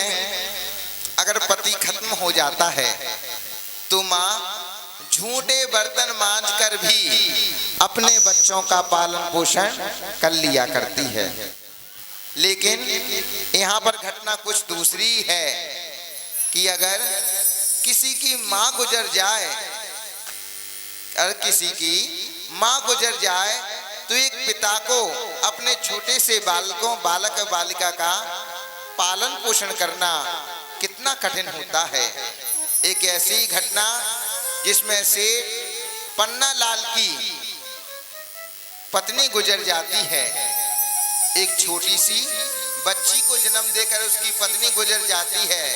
में अगर पति खत्म हो जाता है तो माँ झूठे बर्तन मांज कर भी अपने बच्चों का पालन पोषण कर लिया करती है। लेकिन यहाँ पर घटना कुछ दूसरी है कि अगर किसी की माँ गुजर जाए, अगर किसी की माँ गुजर जाए तो एक पिता को अपने छोटे से बालक बालिका का पालन पोषण करना कितना कठिन होता है। एक ऐसी घटना जिसमें से पन्ना लाल की पत्नी गुजर जाती है। एक छोटी सी बच्ची को जन्म देकर उसकी पत्नी गुजर जाती है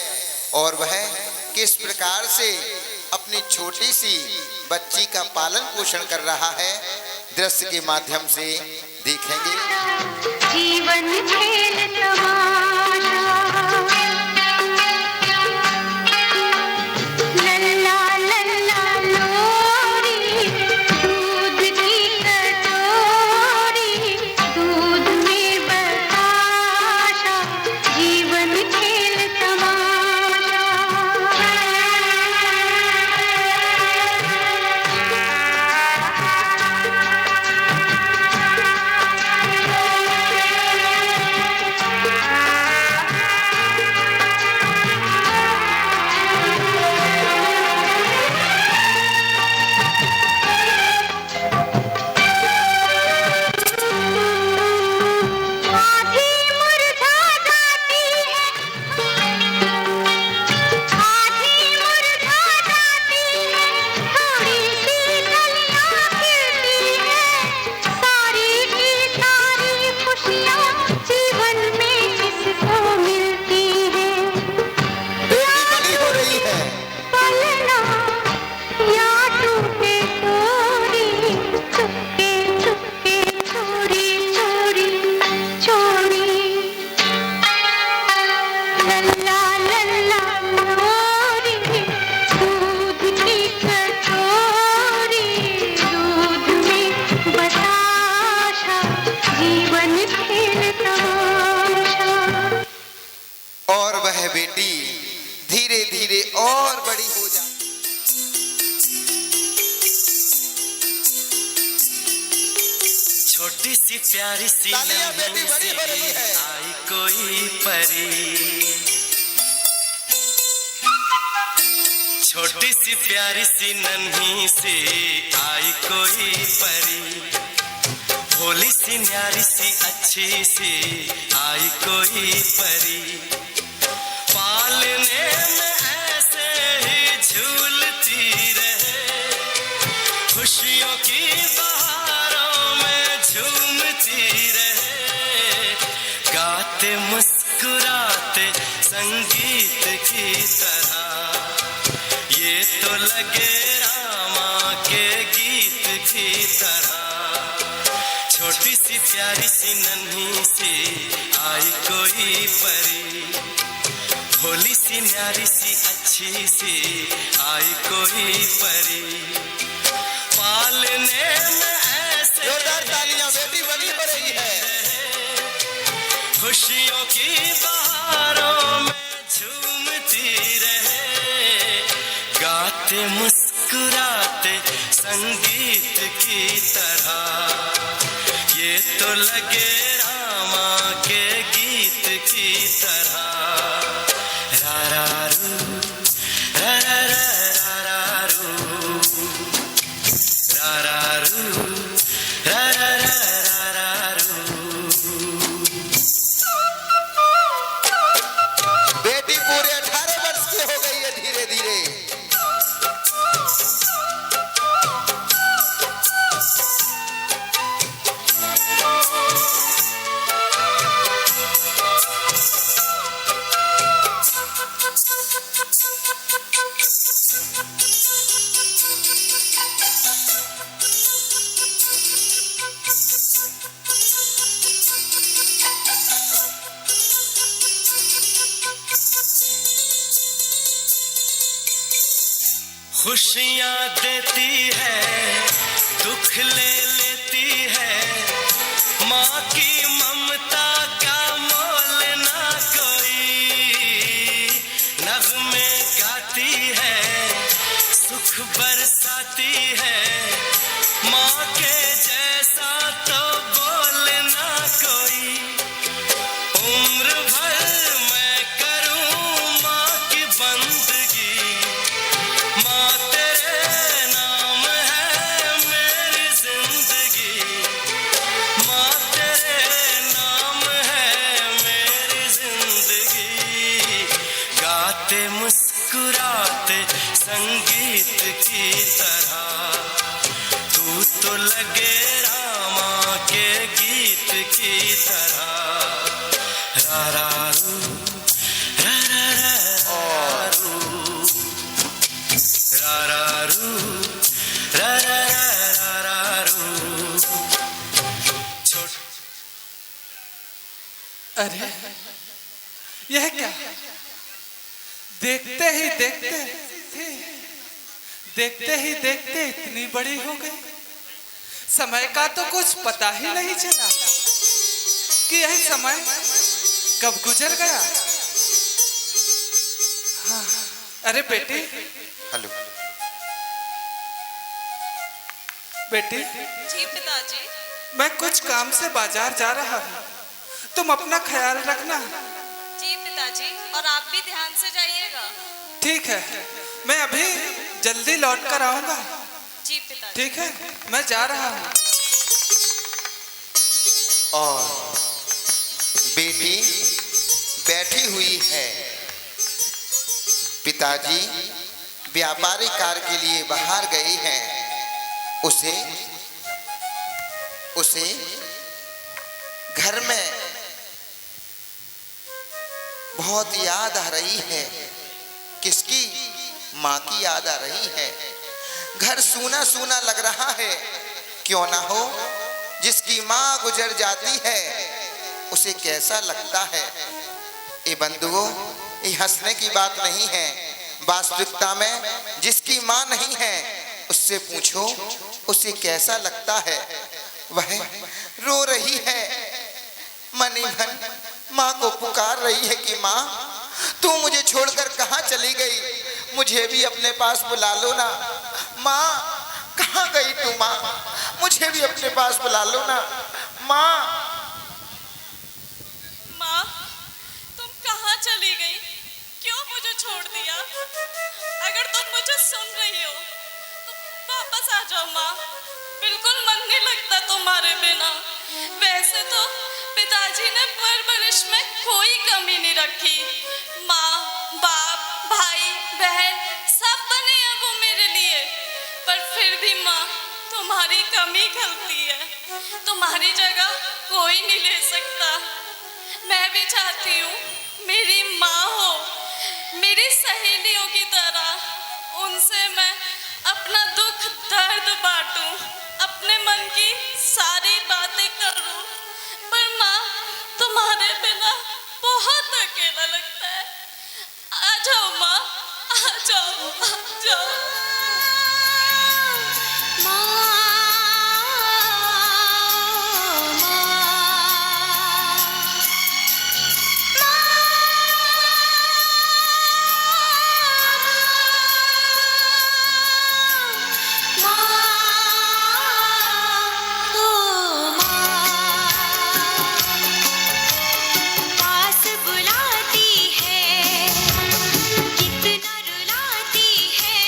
और वह किस प्रकार से अपनी छोटी सी बच्ची का पालन पोषण कर रहा है, दृश्य के माध्यम से देखेंगे। जीवन खेल तमाशा, लल्ला लल्ला लोरी, दूध की कटोरी, दूध में बताशा, जीवन खेल तमाशा। और वह बेटी धीरे धीरे और बड़ी हो जाती। छोटी सी प्यारी सी बेटी बड़ी हो रही है, आई कोई परी। छोटी सी प्यारी सी नन्ही सी आई कोई परी, भोली सी न्यारी सी अच्छी सी आई कोई परी। पालने में ऐसे ही झूलती रहे, खुशियों की बहारों में झूमती रहे, गाते मुस्कुराते संगीत की तरह, ये तो लगे रामा के गीत की तरह। छोटी सी प्यारी सी नन्ही सी आई कोई परी, भोली सी न्यारी सी अच्छी सी आई कोई परी। पालने में ऐसे बेटी बड़ी हो रही है, खुशियों की बहारों में झूमती रहे, गाते मुस्कुराते संगीत की तरह, ये तो लगे रामा के गीत की तरह। रारारू, रारारू, रारारू, रारारू। बेटी पूरे 18 वर्ष की हो गई है धीरे धीरे। खुशियाँ देती है, दुख ले लेती है, माँ की ममता का मोल ना कोई। जाती है, माँ के जैसा तो बोलना कोई। उम्र भर मैं करूं माँ की बंदगी, माँ तेरे नाम है मेरी जिंदगी, माँ तेरे नाम है मेरी जिंदगी। गाते मुस्कुराते संगीत की तरह, तू तो लगे रामा के गीत की तरह। रा रा रू, रा रा रा रू, रा रा रू, रा रा रा रू। छोट अरे यह क्या? देखते ही देखते इतनी बड़ी हो गई। समय का तो कुछ पता ही नहीं चला कि यह समय कब गुजर गया। हाँ, अरे बेटी, हेलो बेटी, जी पिताजी। मैं कुछ काम से बाजार जा रहा हूँ, तुम अपना ख्याल रखना। जी पिताजी, और आप भी ध्यान से जाइएगा। ठीक है, मैं अभी जल्दी लौट कर आऊंगा। जी पिताजी। ठीक है, मैं जा रहा हूँ। और बेटी बैठी हुई है। पिताजी व्यापारिक कार्य के लिए बाहर गए हैं। उसे घर में बहुत याद आ रही है। किसकी? माँ की याद आ रही है। घर सूना सूना लग रहा है। क्यों ना हो, जिसकी माँ गुजर जाती है उसे कैसा लगता है। ये बंधुओं, ये हंसने की बात नहीं है। वास्तविकता में जिसकी माँ नहीं है उससे पूछो उसे कैसा लगता है। वह रो रही है, मनी मन माँ को पुकार रही है कि माँ तू मुझे छोड़कर कहाँ चली गई, मुझे भी अपने पास बुला लो ना। माँ कहाँ गई तू माँ, मुझे भी अपने पास बुला लो ना। माँ माँ, तुम कहाँ चली गई? क्यों मुझे छोड़ दिया? अगर तुम मुझे सुन रही हो तो वापस आ जाओ माँ। बिल्कुल मन नहीं लगता तुम्हारे बिना। वैसे तो पिताजी ने परवरिश में कोई कमी नहीं रखी। माँ, बाप, भाई, बहन सब बने हैं वो मेरे लिए, पर फिर भी माँ तुम्हारी कमी खलती है। तुम्हारी जगह कोई नहीं ले सकता। मैं भी चाहती हूँ मेरी माँ हो, मेरी सहेलियों की तरह। उनसे मैं अपना दुख दर्द बांटूं, अपने मन की सारी बातें करूं। पर माँ तुम्हारे बिना बहुत अकेला लगता है। आ जाओ माँ, आ जाओ, आ जाओ। पास बुलाती है, कितना रुलाती है।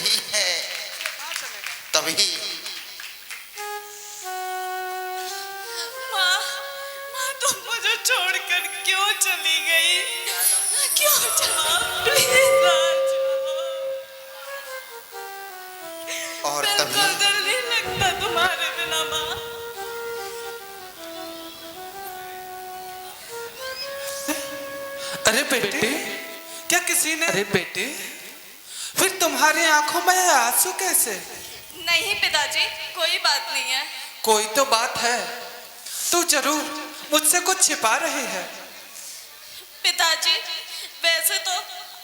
रही है तभी माँ, माँ तुम मुझे छोड़कर क्यों चली गई? क्यों प्लीज और बिल्कुल तभी दिल नहीं लगता तुम्हारे बिना माँ। अरे बेटे, क्या किसी ने? अरे बेटे, फिर तुम्हारी आंखों में आंसू कैसे? नहीं पिताजी, कोई बात नहीं है। कोई तो बात है, तू जरूर मुझसे कुछ छिपा रही है। पिताजी, वैसे तो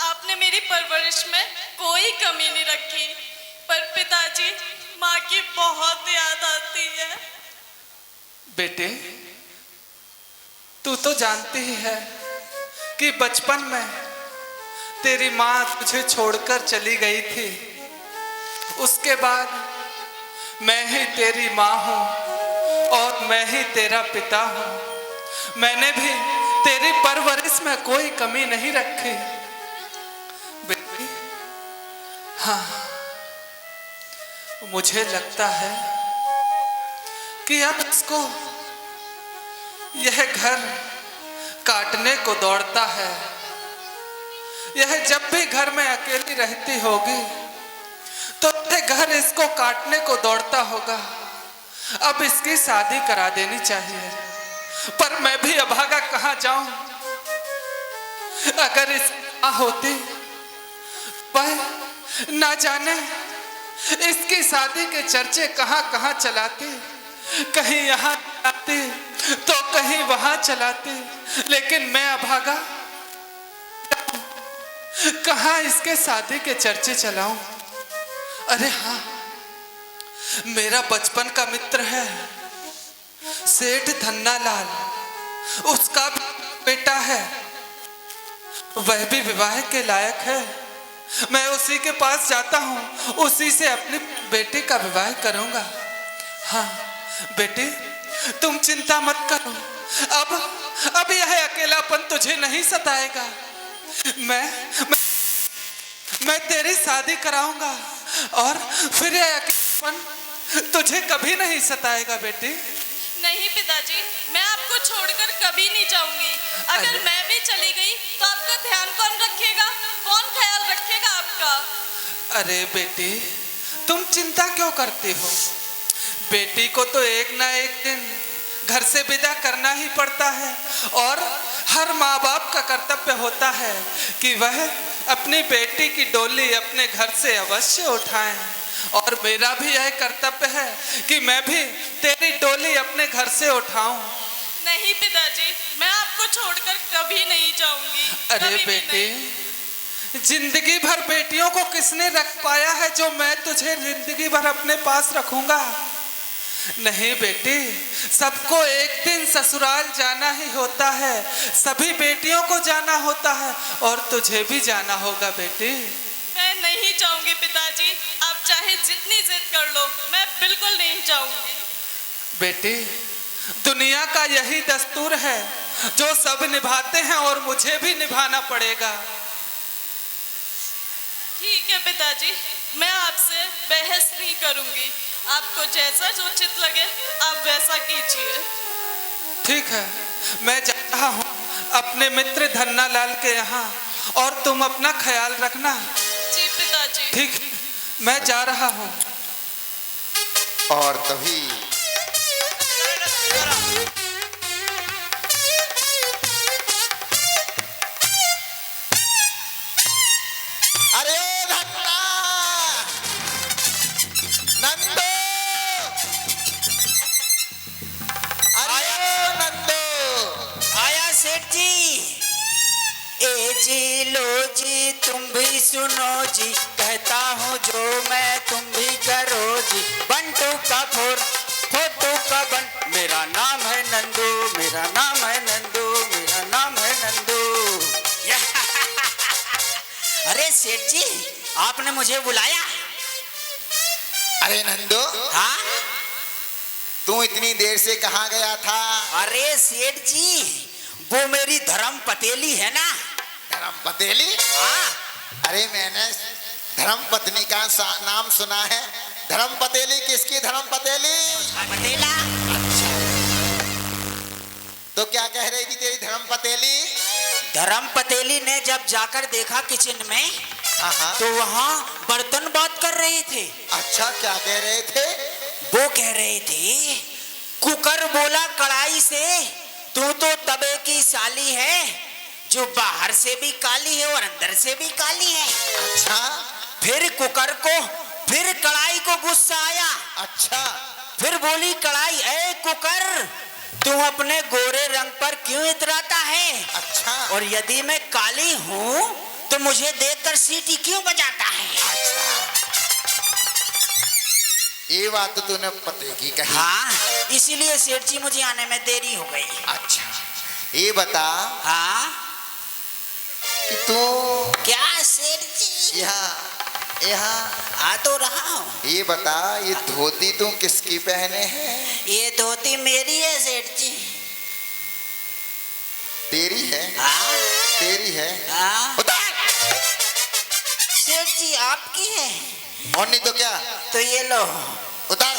आपने मेरी परवरिश में कोई कमी नहीं रखी, पर पिताजी माँ की बहुत याद आती है। बेटे, तू तो जानती ही है कि बचपन में तेरी माँ तुझे छोड़कर चली गई थी। उसके बाद मैं ही तेरी माँ हूँ और मैं ही तेरा पिता हूँ। मैंने भी तेरी परवरिश में कोई कमी नहीं रखी बेटी। हाँ, मुझे लगता है कि अब इसको यह घर काटने को दौड़ता है। यह जब भी घर में अकेली रहती होगी तो यह घर इसको काटने को दौड़ता होगा। अब इसकी शादी करा देनी चाहिए, पर मैं भी अभागा कहाँ जाऊं? अगर इस होती वह ना जाने इसकी शादी के चर्चे कहाँ कहाँ चलाती। कहीं यहाँ चलाती तो कहीं वहां चलाती, लेकिन मैं अभागा कहाँ इसके शादी के चर्चे चलाऊं? अरे हाँ, मेरा बचपन का मित्र है सेठ धन्ना लाल, उसका बेटा है, वह भी विवाह के लायक है। मैं उसी के पास जाता हूँ, उसी से अपनी बेटी का विवाह करूंगा। हाँ बेटी, तुम चिंता मत करो, अब यह अकेलापन तुझे नहीं सताएगा। मैं तेरी शादी कराऊंगा और फिर यह अकेलापन तुझे कभी नहीं सताएगा बेटी। नहीं पिताजी, मैं आपको छोड़कर कभी नहीं जाऊंगी। अगर मैं भी चली गई तो आपका ध्यान कौन रखेगा? कौन ख्याल रखेगा आपका? अरे बेटी, तुम चिंता क्यों करती हो? बेटी को तो एक ना एक दिन घर से विदा करना ही पड़ता है और हर माँ बाप का कर्तव्य होता है कि वह अपनी बेटी की डोली अपने घर से अवश्य उठाएं। और मेरा भी यह कर्तव्य है कि मैं भी तेरी डोली अपने घर से उठाऊं। नहीं पिताजी, मैं आपको छोड़कर कभी नहीं जाऊंगी। अरे बेटे, जिंदगी भर बेटियों को किसने रख पाया है जो मैं तुझे जिंदगी भर अपने पास रखूंगा? नहीं बेटी, सबको एक दिन ससुराल जाना ही होता है, सभी बेटियों को जाना होता है और तुझे भी जाना होगा बेटी। मैं नहीं जाऊंगी पिताजी, आप चाहे जितनी जिद कर लो, मैं बिल्कुल नहीं जाऊंगी। बेटी, दुनिया का यही दस्तूर है जो सब निभाते हैं और मुझे भी निभाना पड़ेगा। ठीक है पिताजी, मैं आपसे बहस नहीं करूंगी। आपको जैसा उचित लगे आप वैसा कीजिए। ठीक है, मैं जा रहा हूँ अपने मित्र धन्ना लाल के यहाँ और तुम अपना ख्याल रखना। जी पिताजी। ठीक, मैं जा रहा हूँ। और तभी अरे धन्ना नंदो, अरे नंदो आया सेठ जी। ए जी लो जी, तुम भी सुनो जी, कहता हूँ जो मैं तुम भी करो जी। बंटू का फोटो का बंट, मेरा नाम है नंदू, मेरा नाम है नंदू, मेरा नाम है नंदू। अरे सेठ जी, आपने मुझे बुलाया? अरे नंदो, हाँ? तू इतनी देर से कहाँ गया था? अरे सेठ जी, वो मेरी धर्म पतेली है ना। धर्म पतेली? हाँ। अरे मैंने धर्म पत्नी का नाम सुना है? धर्म पतेली किसकी धर्म पतेली? पतेला। तो क्या कह रही थी तेरी धर्म पतेली? धर्म पतेली ने जब जाकर देखा किचन में, हाँ। तो वहाँ बर्तन बात कर रहे थे। अच्छा, क्या कह रहे थे? वो कह रहे थे, कुकर बोला कढ़ाई से, तू तो तबे की साली है, जो बाहर से भी काली है और अंदर से भी काली है। अच्छा। फिर कुकर को, फिर कढ़ाई को गुस्सा आया। अच्छा। फिर बोली कढ़ाई, ए कुकर, तू अपने गोरे रंग पर क्यों इतराता है? अच्छा। और यदि मैं काली हूँ तो मुझे देखकर सीटी क्यों बजाता है? ये बात तो तूने पते की कही। हाँ, इसीलिए सेठ जी मुझे आने में देरी हो गई। अच्छा, ये बता। हाँ, कि तू क्या सेठ जी? यहाँ यहाँ आ तो रहा हूँ। ये बता, ये धोती तू किसकी पहने है? ये धोती मेरी है सेठ जी। तेरी है? हाँ। तेरी है? हाँ। उतार। सेठ जी आपकी है। और नहीं तो क्या? तो ये लो। उतार।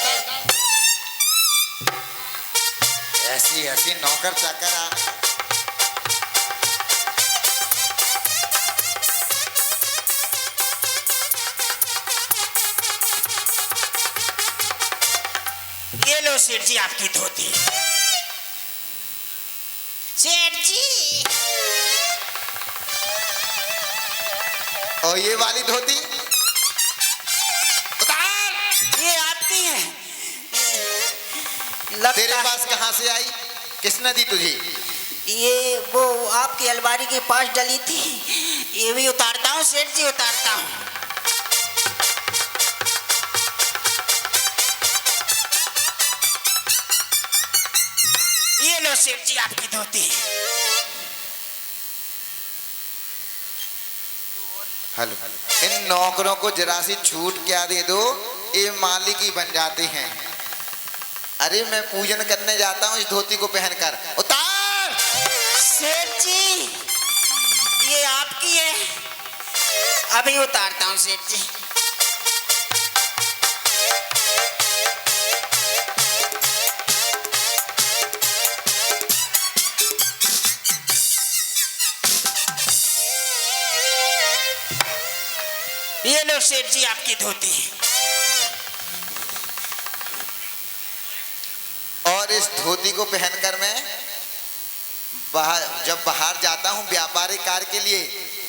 ऐसी ऐसी नौकर चाकर आ। ये लो सेठ जी आपकी धोती। सेठ जी। और ये वाली धोती? उतार। ये आपकी है। लगता तेरे पास कहाँ से आई? किसने दी तुझे? ये वो आपकी अलमारी के पास डली थी। ये भी उतारता हूँ सेठ जी, उतारता हूँ। ये लो सेठ जी आपकी धोती। हेलो, इन नौकरों को जरा सी छूट क्या दे दो, ये मालिक ही बन जाते हैं। अरे मैं पूजन करने जाता हूँ इस धोती को पहनकर। उतार। सेठ जी ये आपकी है। अभी उतारता हूँ सेठ जी। ये लो सेठ जी आपकी धोती। और इस धोती को पहनकर मैं जब बाहर जाता हूँ व्यापारिक कार्य के लिए,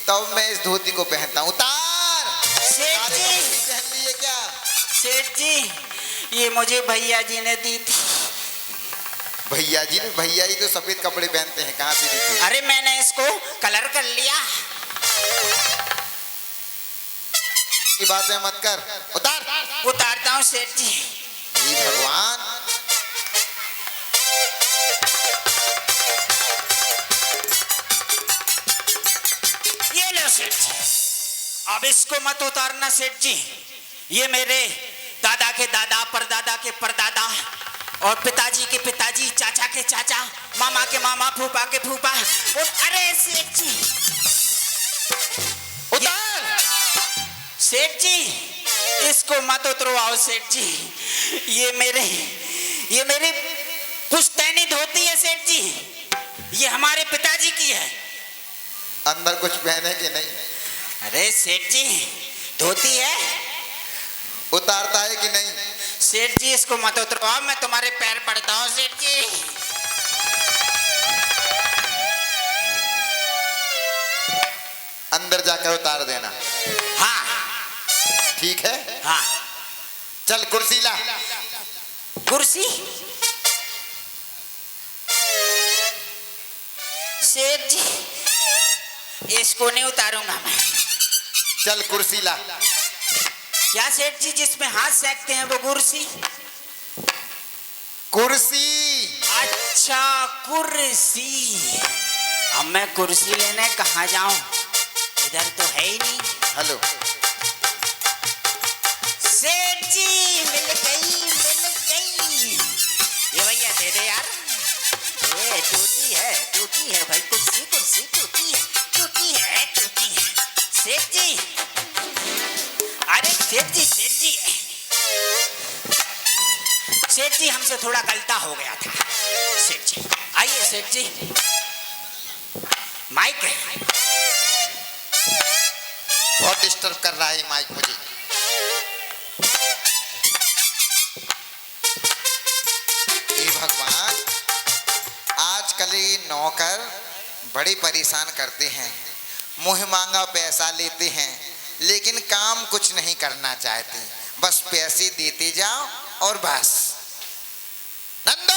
तब मैं इस धोती को पहनता हूँ। उतार। सेठ जी पहन लिए क्या? सेठ जी ये मुझे भैया जी ने दी थी। भैया जी ने? भैया जी तो सफेद कपड़े पहनते हैं, कहाँ से दी थी? अरे मैंने इसको कलर कर लिया। की बातें मत कर। उतार। उतारता हूँ सेठ जी। हे भगवान। ये लो सेठ जी। अब इसको मत उतारना सेठ जी। ये मेरे दादा के दादा, परदादा के परदादा और पिताजी के पिताजी, चाचा के चाचा, मामा के मामा, फूफा के फूफा। अरे सेठ जी उतार। सेठ जी इसको मत उतरवाओ सेठ जी। ये मेरी पुश्तैनी धोती है सेठ जी। ये हमारे पिताजी की है। अंदर कुछ पहने कि नहीं? अरे सेठ जी धोती है। उतारता है कि नहीं? सेठ जी इसको मत उतरवाओ, मैं तुम्हारे पैर पड़ता हूँ सेठ जी। अंदर जाकर उतार देना। हाँ ठीक है। हाँ। चल कुर्सी ला। कुर्सी? सेठ जी इसको नहीं उतारूंगा मैं। चल कुर्सी ला। क्या सेठ जी जिसमें हाथ सेकते हैं वो कुर्सी? कुर्सी। अच्छा कुर्सी। अब मैं कुर्सी लेने कहाँ जाऊं? इधर तो है ही नहीं। हेलो सेठ जी मिल गई। ये भैया दे दे यार। ये टूटी है भाई। कुर्सी टूटी है। सेठ जी सेठ जी हमसे थोड़ा गलता हो गया था। सेठ जी आइए सेठ जी, माइक है। बहुत डिस्टर्ब कर रहा है माइक मुझे। हे भगवान, आजकल ये नौकर बड़े परेशान करते हैं, मुंह मांगा पैसा लेते हैं, लेकिन काम कुछ नहीं करना चाहते, बस पैसे देते जाओ और बस। नंदो,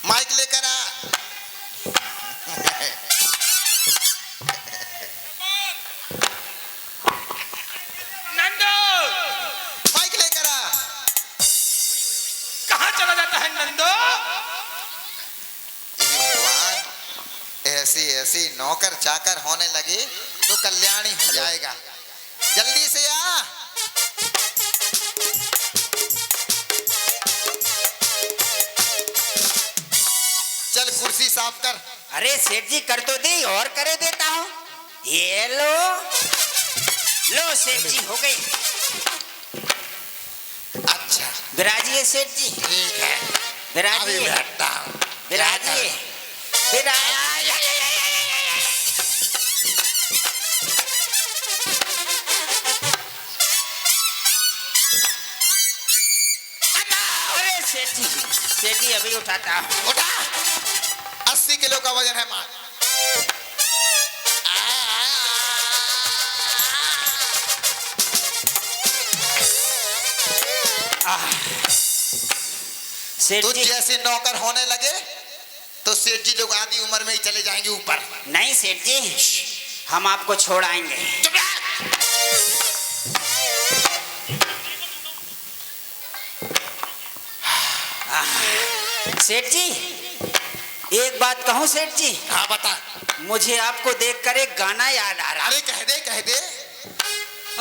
माइक लेकर आ। नंदो, माइक लेकर आ। कहाँ चला जाता है नंदो? हे भगवान, ऐसे ऐसे नौकर चाकर होने लगे तो कल्याण ही हो जाएगा। जल्दी से आ। चल कुर्सी साफ कर। अरे सेठ जी कर तो दी और करे देता हूँ। ये लो लो सेठ जी हो गई। अच्छा विराजिए सेठ जी, ठीक है, अभी विराजिए बैठता हूँ। विराजिए विराजिए। अरे सेठ जी अभी उठाता हूँ। उठा, 80 किलो का वजन है मां। सेठ तो जी जैसे नौकर होने लगे तो सेठ जी लोग आधी उम्र में ही चले जाएंगे ऊपर। नहीं सेठ जी, हम आपको छोड़ आएंगे। चुप रह। सेठ जी एक बात कहूँ सेठ जी, हाँ बता। मुझे आपको देखकर एक गाना याद आ रहा। अरे कह दे कह दे।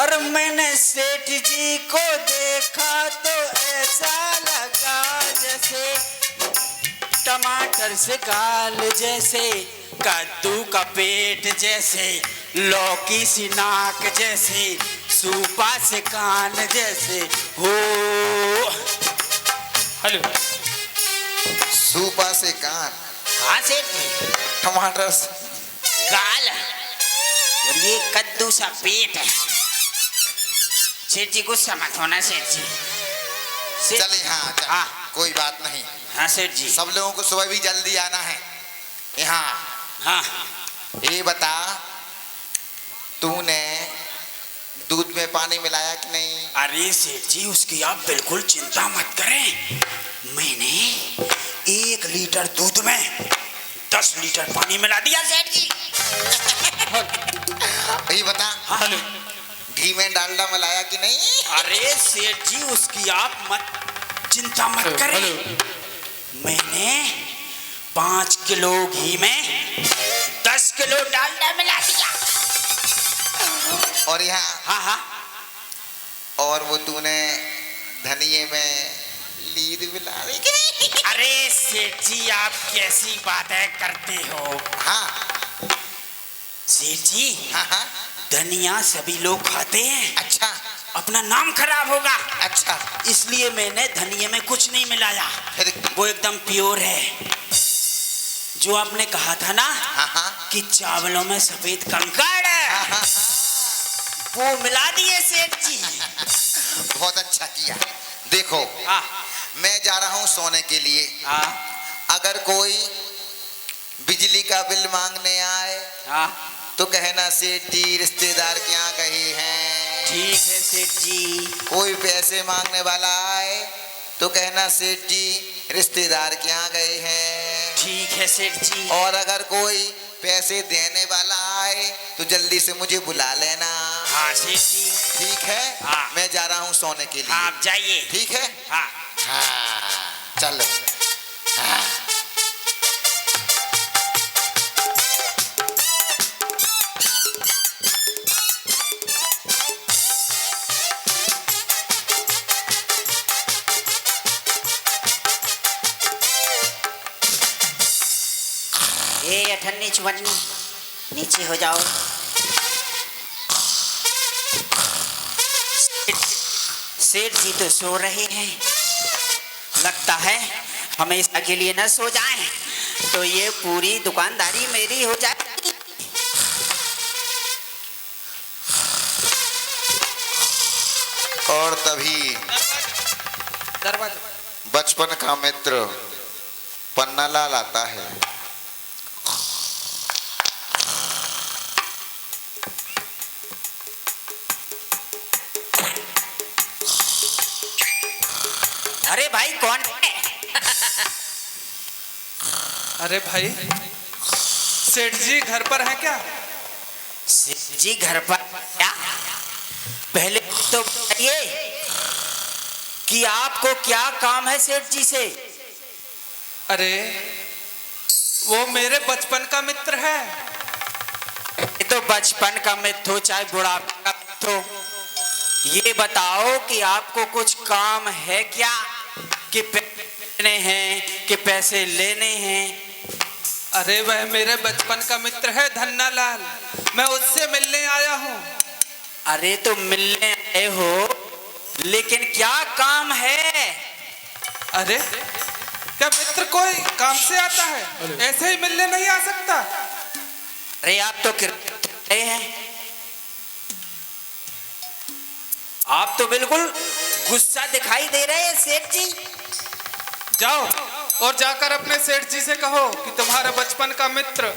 और मैंने सेठ जी को देखा तो ऐसा लगा जैसे टमाटर से गाल जैसे, कद्दू का पेट जैसे, लौकी सी नाक जैसे, सूपा से कान जैसे हो। हेलो, सूपा से कान, हाँ सेठ जी, टमाटर से गाल और ये कद्दू सा पेट है। सेठ जी गुस्सा मत होना सेठ जी। सेठ- चले। हाँ चल, हाँ कोई बात नहीं। हाँ सेठ जी। सब लोगों को सुबह भी जल्दी आना है यहाँ। हाँ ये बता, तूने दूध में पानी मिलाया कि नहीं? अरे सेठ जी उसकी आप बिल्कुल चिंता मत करें। मैंने 1 लीटर दूध में 10 लीटर पानी मिला दिया सेठ जी। ये बता, हेलो, घी में डालडा मिलाया कि नहीं? अरे सेठ जी उसकी आप मत चिंता मत करें। मैंने 5 किलो घी में 10 किलो डालडा मिला दिया। और यहाँ, हाँ हाँ, और वो तूने धनिये में लीद मिला दी कि नहीं? अरे सेठ जी आप कैसी बातें करते हो। हाँ सेठ जी हाँ हाँ। धनिया सभी लोग खाते हैं, अच्छा अपना नाम खराब होगा, अच्छा। इसलिए मैंने धनिये में कुछ नहीं मिलाया। फिर? वो एकदम प्योर है। जो आपने कहा था ना हाँ हाँ कि चावलों में सफेद कंकड़ है, हाँ हाँ। वो मिला दिए सेठ जी। बहुत अच्छा किया। देखो, हाँ मैं जा रहा हूँ सोने के लिए। हाँ अगर कोई बिजली का बिल मांगने आए हाँ, तो कहना सेठ जी रिश्तेदार के यहाँ गए हैं। ठीक है सेठ जी। कोई पैसे मांगने वाला आए तो कहना सेठ जी रिश्तेदार के यहाँ गए हैं। ठीक है सेठ जी। और अगर कोई पैसे देने वाला आए तो जल्दी से मुझे बुला लेना। हाँ सेठ जी। ठीक है? हाँ। मैं जा रहा हूँ सोने के लिए। हाँ आप जाइए। ठीक है? हाँ हाँ चलो। हाँ। ए अठन्नी चुवन्नी नीचे हो जाओ। सेठ जी तो सो रहे हैं, लगता है हमेशा के लिए न सो जाएं, तो ये पूरी दुकानदारी मेरी हो जाएगी। और तभी दरवाजा बचपन का मित्र पन्नालाल आता है। अरे भाई कौन है? अरे भाई, सेठ जी घर पर है क्या? सेठ जी घर पर क्या? पहले तो बताइए कि आपको क्या काम है सेठ जी से? अरे वो मेरे बचपन का मित्र है। ये तो बचपन का मित्र हो चाहे बुढ़ापे का मित्र हो, ये बताओ कि आपको कुछ काम है क्या, कि पैसे देने हैं कि पैसे लेने हैं? अरे वह मेरे बचपन का मित्र है धन्ना लाल, मैं उससे मिलने आया हूँ। अरे तो मिलने आए हो, लेकिन क्या काम है? अरे क्या मित्र कोई काम से आता है? ऐसे ही मिलने नहीं आ सकता। अरे आप तो किराए हैं, आप तो बिल्कुल गुस्सा दिखाई दे रहे हैं सेठ जी। जाओ और जाकर अपने सेठ जी से कहो कि तुम्हारा बचपन का मित्र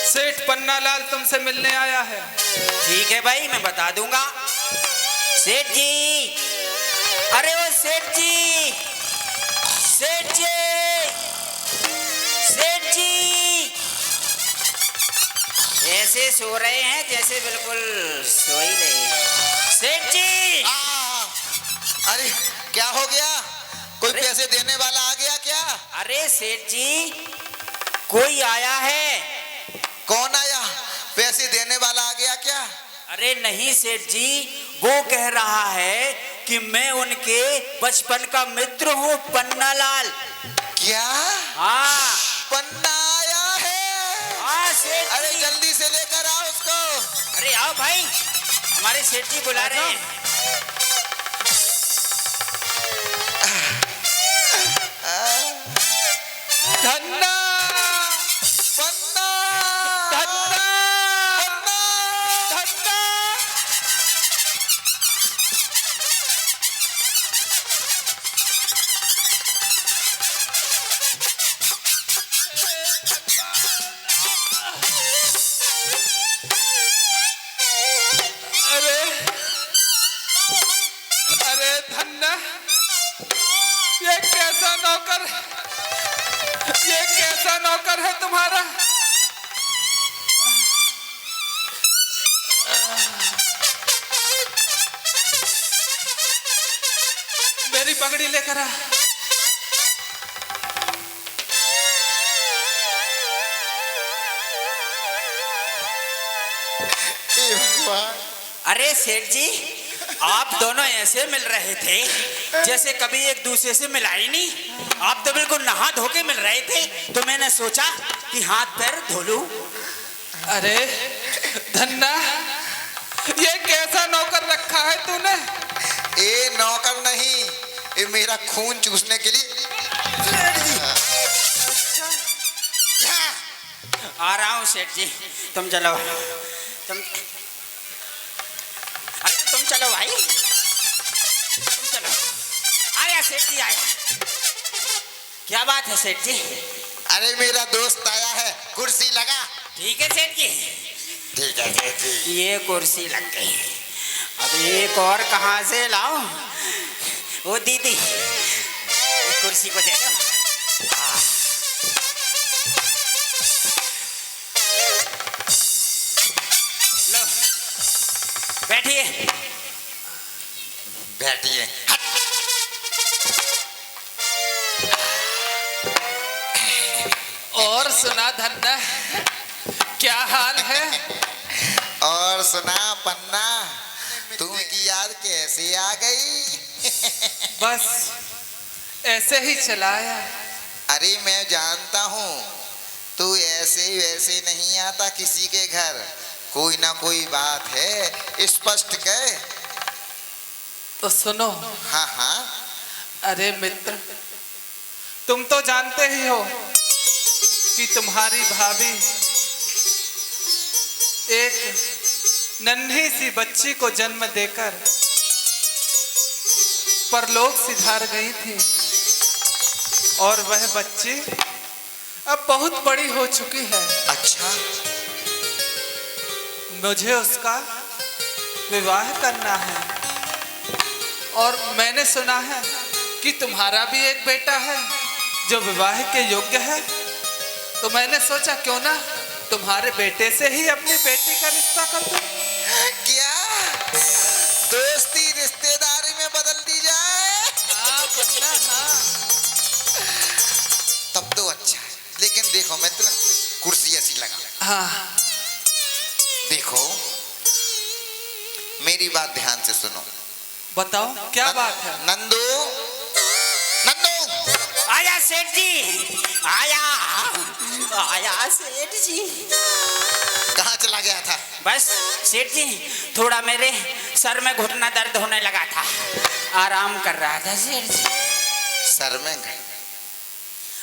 सेठ पन्नालाल तुमसे मिलने आया है। ठीक है भाई, मैं बता दूंगा। सेठ जी, अरे वो सेठ जी, सेठ जी, सेठ जी, ऐसे सो रहे हैं जैसे बिल्कुल सो ही रहे। सेठ जी, अरे क्या हो गया? कोई पैसे देने वाला आ गया क्या? अरे सेठ जी, कोई आया है। कौन आया? पैसे देने वाला आ गया क्या? अरे नहीं सेठ जी, वो कह रहा है कि मैं उनके बचपन का मित्र हूँ पन्नालाल। क्या? हाँ पन्ना आया है? हाँ सेठ अरे जी। जल्दी से लेकर आओ उसको। अरे आओ भाई, हमारे सेठ जी बुला रहे हैं। धन्ना पन्ना धन्ना पन्ना धन्ना। अरे अरे धन्ना, ये कैसा नौकर है तुम्हारा? मेरी पगड़ी लेकर आ। हे भगवान। अरे सेठ जी, आप दोनों ऐसे मिल रहे थे जैसे कभी एक दूसरे से मिला ही नहीं। आप तो बिल्कुल नहा धो के मिल रहे थे, तो मैंने सोचा कि हाथ पैर धो लूं। अरे धन्ना, ये कैसा नौकर रखा है तूने? ये नौकर नहीं, ये मेरा खून चूसने के लिए। आ रहा हूँ सेठ जी, तुम चलो। तुम, अरे तुम चलो भाई, तुम चलो। आया सेठ जी, आया। क्या बात है सेठ जी? अरे मेरा दोस्त आया है, कुर्सी लगा। ठीक है सेठ जी। ठीक है सेठ जी। ये कुर्सी लग गई, अब एक और कहाँ से लाऊं? वो दीदी, इस कुर्सी को दे दो। लो, बैठिए। बैठिए। और सुना धन्ना, क्या हाल है? और सुना पन्ना, तुमकी याद कैसे आ गई? बस ऐसे ही चलाया। अरे मैं जानता हूँ, तू ऐसे वैसे नहीं आता किसी के घर, कोई ना कोई बात है, स्पष्ट कह। तो सुनो। हाँ हाँ। अरे मित्र, तुम तो जानते ही हो कि तुम्हारी भाभी एक नन्ही सी बच्ची को जन्म देकर परलोक सिधार गई थी और वह बच्ची अब बहुत बड़ी हो चुकी है। अच्छा। मुझे उसका विवाह करना है और मैंने सुना है कि तुम्हारा भी एक बेटा है जो विवाह के योग्य है, तो मैंने सोचा क्यों ना तुम्हारे बेटे से ही अपनी बेटी का रिश्ता कर दूं। क्या दोस्ती रिश्तेदारी में बदल दी जाए? हाँ पन्ना, हाँ। तब तो अच्छा है, लेकिन देखो मित्र, कुर्सी ऐसी लगा। हाँ देखो मेरी बात ध्यान से सुनो। बताओ क्या बात है। नंदू, नंदू आया सेठ जी, आया आया सेठ जी। कहाँ चला गया था? बस सेठ जी, थोड़ा मेरे सर में घुटना दर्द होने लगा था, आराम कर रहा था सेठ जी। सर में?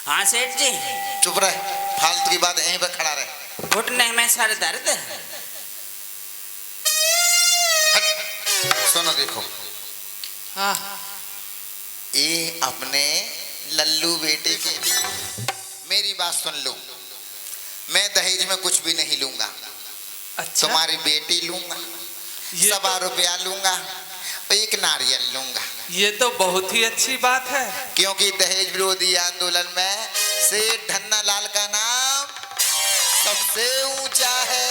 हाँ सेठ जी। चुप रहे, फालतू की बात यहीं पर खड़ा रहे। घुटने में सर दर्द। सुनो देखो, हाँ ये अपने लल्लू बेटे के लिए मेरी बात सुन लो। मैं दहेज में कुछ भी नहीं लूंगा। अच्छा। तुम्हारी बेटी लूंगा, ये 100 रुपया लूंगा, एक नारियल लूंगा। ये तो बहुत ही अच्छी बात है, क्योंकि दहेज विरोधी आंदोलन में सेठ धन्ना लाल का नाम सबसे ऊंचा है।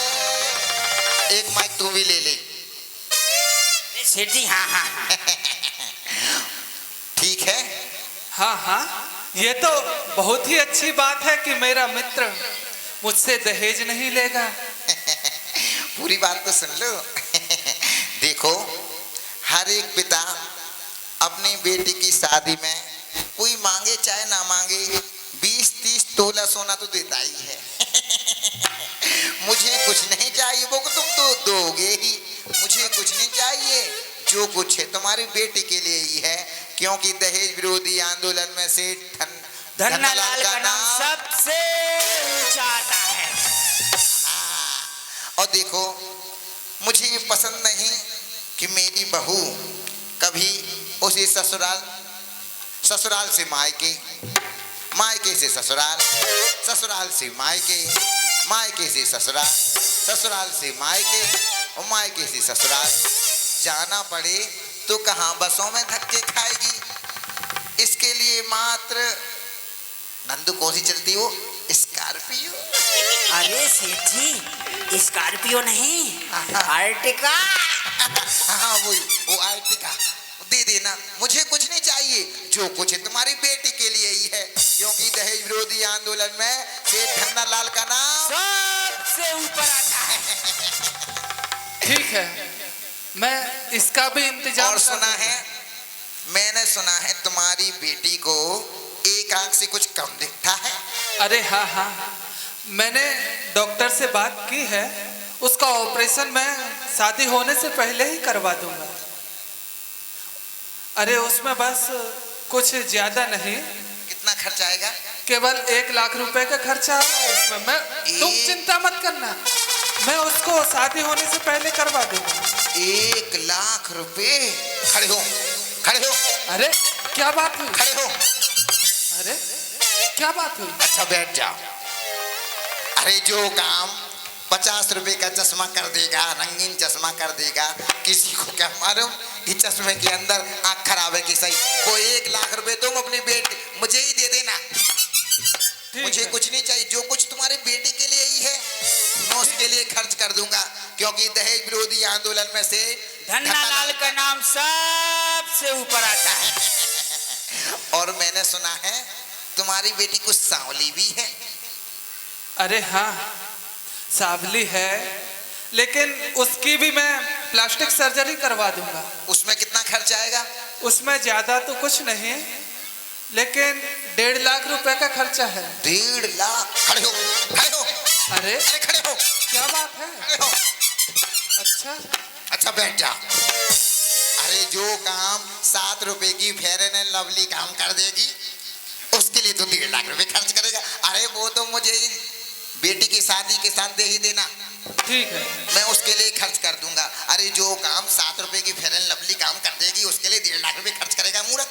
एक माइक तू भी ले ले। सेठ जी हाँ हाँ हाँ। ठीक है? हाँ हाँ। ये तो बहुत ही अच्छी बात है कि मेरा मित्र मुझसे दहेज नहीं लेगा। पूरी बात तो सुन लो। देखो, हर एक पिता अपनी बेटी की शादी में कोई मांगे चाहे ना मांगे 20-30 तोला सोना तो देता ही है। मुझे कुछ नहीं चाहिए, वो तुम तो दोगे ही। मुझे कुछ नहीं चाहिए, जो कुछ है तुम्हारी बेटी के लिए ही है, क्योंकि दहेज विरोधी आंदोलन में से धन्ना लाल का नाम सबसे ऊंचा आता है। और देखो, मुझे ये पसंद नहीं कि मेरी बहू कभी उसी ससुराल से मायके, मायके से ससुराल, ससुराल से मायके, मायके से ससुराल, ससुराल से मायके और मायके से ससुराल जाना पड़े तो कहाँ बसों में धक्के खाएगी। इसके लिए मात्र नंदू कौन सी चलती हो? स्कॉर्पियो। अरे सेठ जी, स्कॉर्पियो नहीं, आर्टिका। हाँ वो आर्टिका दे देना। मुझे कुछ नहीं चाहिए, जो कुछ है तुम्हारी बेटी के लिए ही है, क्योंकि दहेज विरोधी आंदोलन में सेठ धन्ना लाल का नाम सबसे ऊपर आता है। ठीक है, मैं इसका भी इंतजाम। और सुना है, मैंने सुना है तुम्हारी बेटी को एक आंख से कुछ कम दिखता है। अरे हाँ हाँ, मैंने डॉक्टर से बात की है, उसका ऑपरेशन मैं शादी होने से पहले ही करवा दूंगा। अरे उसमें बस कुछ ज्यादा नहीं। कितना खर्च आएगा? केवल 1 लाख रुपए का खर्चा आ रहा है इसमें। तुम चिंता मत करना, मैं उसको शादी होने से पहले करवा दूंगा। 1 लाख रुपए? खड़े हो, खड़े हो। अरे क्या बात हुई? खड़े हो। अरे क्या बात हुई? अच्छा बैठ जाओ। अरे जो काम 50 रुपए का चश्मा कर देगा, रंगीन चश्मा कर देगा, किसी को क्या मालूम कि चश्मे के अंदर आँख खराब है कि सही, वो 1 लाख रुपए तुम अपनी बेटी मुझे ही दे देना। मुझे कुछ नहीं चाहिए, जो कुछ तुम्हारे बेटे के लिए ही है मैं उसके लिए खर्च कर दूंगा, क्योंकि दहेज विरोधी आंदोलन में से धन्ना लाल का नाम सबसे ऊपर आता है। और मैंने सुना है तुम्हारी बेटी कुछ सांवली भी है। अरे हाँ, सांवली है, लेकिन उसकी भी मैं प्लास्टिक सर्जरी करवा दूंगा। उसमें कितना खर्च आएगा? उसमें ज्यादा तो कुछ नहीं, लेकिन 1.5 लाख रुपए का खर्चा है। 1.5 लाख? खड़े हो, खड़े हो। अरे अरे खड़े हो। क्या बात है? खड़े हो। अच्छा अच्छा बैठ जा। अरे जो काम 7 रुपए की फेयर एंड लवली काम कर देगी उसके लिए तो 1.5 लाख रुपए खर्च करेगा। अरे वो तो मुझे बेटी की शादी के साथ दे ही देना, ठीक है। मैं उसके लिए खर्च कर दूंगा। अरे जो काम 7 रुपए की फेयर एंड लवली काम कर देगी उसके लिए 1.5 लाख रुपए खर्च करेगा मूर्ख।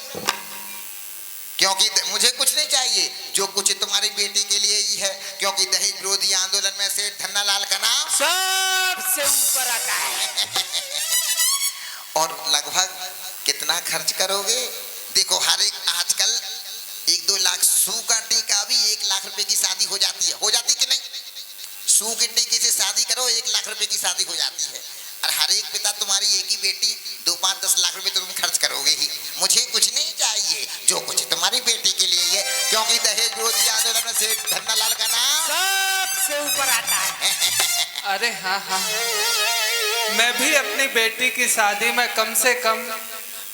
क्योंकि मुझे कुछ नहीं चाहिए, जो कुछ तुम्हारी बेटी के लिए ही है। क्योंकि दहेज विरोधी आंदोलन में सेठ धन्नालाल का नाम सबसे ऊपर आता है। और लगभग कितना खर्च करोगे? देखो हर एक आजकल 1-2 लाख सू का टीका भी 1 लाख रुपए की शादी हो जाती है। हो जाती कि नहीं? सू के टीके से शादी करो 1 लाख रुपए की शादी हो जाती है। और हर एक पिता तुम्हारी एक ही बेटी 2, 5, 10 लाख रुपए तो तुम खर्च करोगे ही। मुझे कुछ नहीं चाहिए, जो कुछ तुम्हारी बेटी के लिए है। क्योंकि दहेज विरोधी आंदोलन में सेठ धन्नालाल का नाम सबसे ऊपर आता है। अरे हाँ हाँ, मैं भी अपनी बेटी की शादी में कम से कम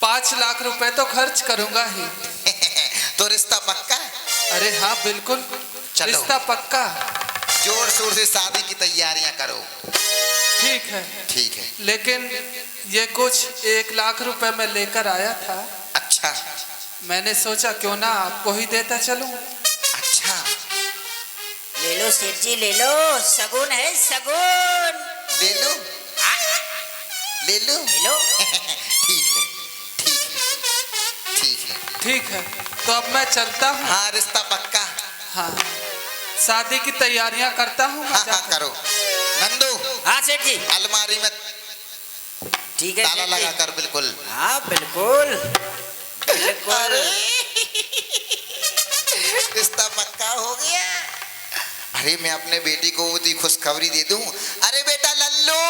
5 लाख रुपए तो खर्च करूंगा ही। तो रिश्ता पक्का? अरे हाँ बिल्कुल, चलो। रिश्ता पक्का। जोर शोर से शादी की तैयारियां करो। ठीक है, ठीक है। लेकिन ये कुछ 1 लाख रुपए मैं लेकर आया था। अच्छा मैंने सोचा क्यों ना आपको ही देता चलूं। अच्छा, ले लो सेठ जी, ले लो, शगुन है शगुन। ले लो ले लो। ले लो। ठीक है ठीक है ठीक है। ठीक है, तो अब मैं चलता हूँ। हाँ रिश्ता पक्का। हाँ, शादी की तैयारियां करता हूँ मैं हाँ हाँ जाकर। करो। नंदू हाँ सेठ जी, अलमारी में ठीक है ताला सेठ जी। लगा कर बिल्कुल। हाँ बिल्कुल बिल्कुल। अरे रिश्ता पक्का हो गया। अरे मैं अपने बेटी को वो खुशखबरी दे दूं। अरे बेटा लल्लू,